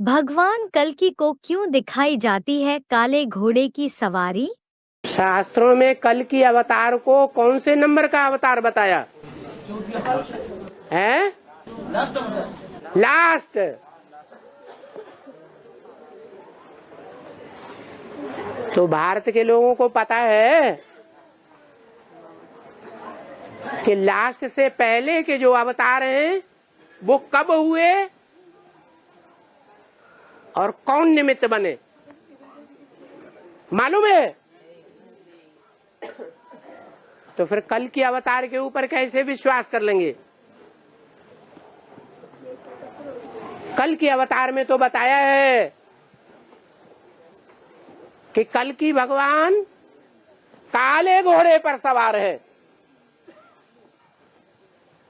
भगवान कल्कि को क्यों दिखाई जाती है काले घोड़े की सवारी? शास्त्रों में कल्कि अवतार को कौन से नंबर का अवतार बताया है? लास्ट। तो भारत के लोगों को पता है कि लास्ट से पहले के जो अवतार हैं वो कब हुए और कौन निमित्त बने, मालूम है? तो फिर कल के अवतार के ऊपर कैसे विश्वास कर लेंगे? कल के अवतार में तो बताया है कि कल की भगवान काले घोड़े पर सवार है।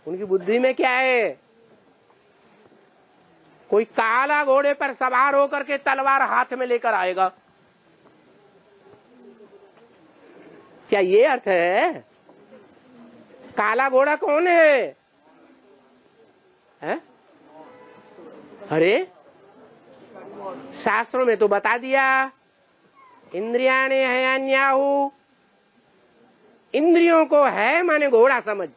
उनकी बुद्धि में क्या है? कोई काला घोड़े पर सवार होकर के तलवार हाथ में लेकर आएगा, क्या ये अर्थ है? काला घोड़ा कौन है? अरे शास्त्रों में तो बता दिया, इंद्रियाणे हयान्याहु, इंद्रियों को है माने घोड़ा समझ।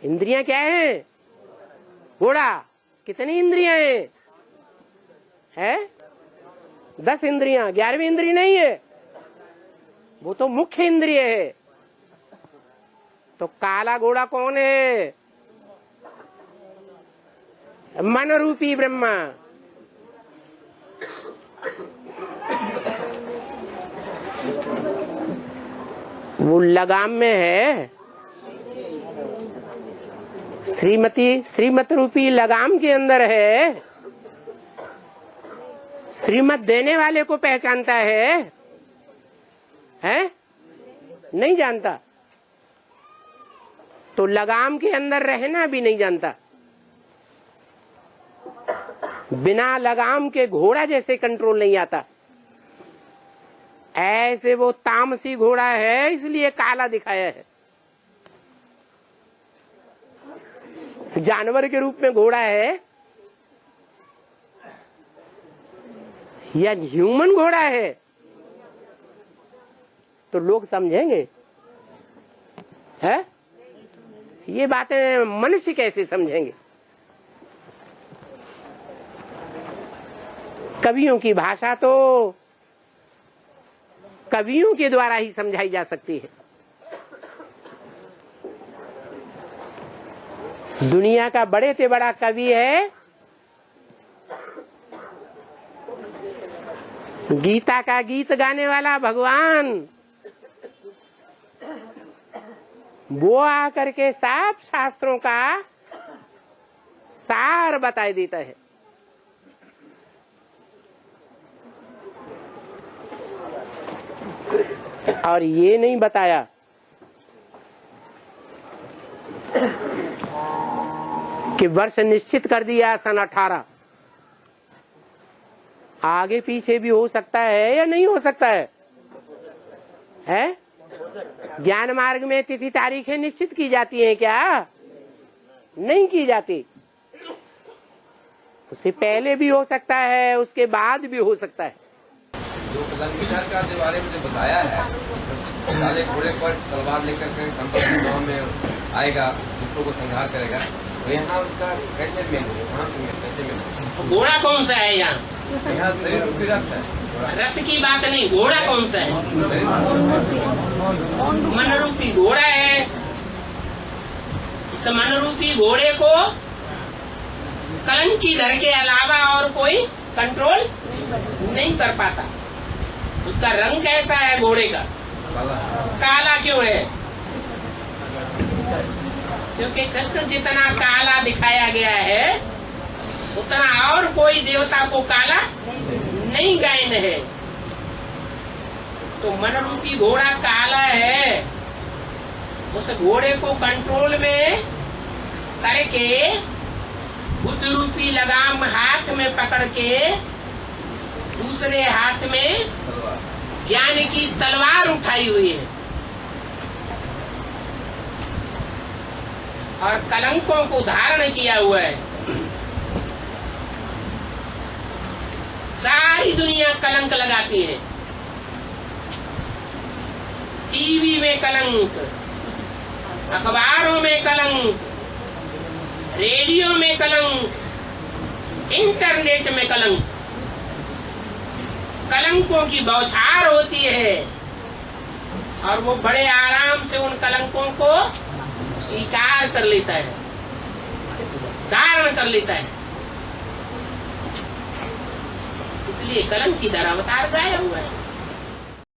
इंद्रियां क्या है? घोड़ा। कितनी इंद्रियां हैं? 10 इंद्रियां। 11वीं इंद्रिय नहीं है, वो तो मुख्य इंद्रिय है। तो काला घोड़ा कौन है? मन रूपी ब्रह्मा। वो लगाम में है, श्रीमत रूपी लगाम के अंदर है। श्रीमत देने वाले को पहचानता है? नहीं जानता। तो लगाम के अंदर रहना भी नहीं जानता। बिना लगाम के घोड़ा जैसे कंट्रोल नहीं आता, ऐसे वो तामसी घोड़ा है, इसलिए काला दिखाया है। जानवर के रूप में घोड़ा है या ह्यूमन घोड़ा है तो लोग समझेंगे, है? ये बातें मनुष्य कैसे समझेंगे? कवियों की भाषा तो कवियों के द्वारा ही समझाई जा सकती है। दुनिया का बड़े से बड़ा कवि है, गीता का गीत गाने वाला भगवान। वो आकर के सब शास्त्रों का सार बता देता है। और ये नहीं बताया कि वर्ष निश्चित कर दिया सन 18, आगे पीछे भी हो सकता है या नहीं हो सकता है? ज्ञान मार्ग में तिथि तारीखें निश्चित की जाती हैं क्या? नहीं की जाती। उससे पहले भी हो सकता है, उसके बाद भी हो सकता है। जो कलंकिधार का के बारे में जो बताया है, काले घोड़े पर तलवार लेकर के संपत्ति गांव में आएगा, दुष्टों को संहार करेगा, तो यहाँ उसका कैसे मेल है? कहाँ से मेल, कैसे मेल? घोड़ा कौन सा है? यहाँ शरीर रूपी रथ है। रथ की बात नहीं, घोड़ा कौन सा है? मन रूपी घोड़ा है। इस मन रूपी घोड़े को कलंकीधर के अलावा और कोई कंट्रोल नहीं कर पाता। उसका रंग कैसा है घोड़े का? काला क्यों है? क्योंकि कृष्ण जितना काला दिखाया गया है उतना और कोई देवता को काला नहीं गायन है। तो मन रूपी घोड़ा काला है। उस घोड़े को कंट्रोल में करके बुद्ध रूपी लगाम हाथ में पकड़ के दूसरे हाथ में ज्ञान की तलवार उठाई हुई है और कलंकों को धारण किया हुआ है। दुनिया कलंक लगाती है। टीवी में कलंक, अखबारों में कलंक, रेडियो में कलंक, इंटरनेट में कलंक। कलंकों की बौछार होती है और वो बड़े आराम से उन कलंकों को स्वीकार कर लेता है, धारण कर लेता है। इसलिए कलंक की दर अवतार गाया हुआ है।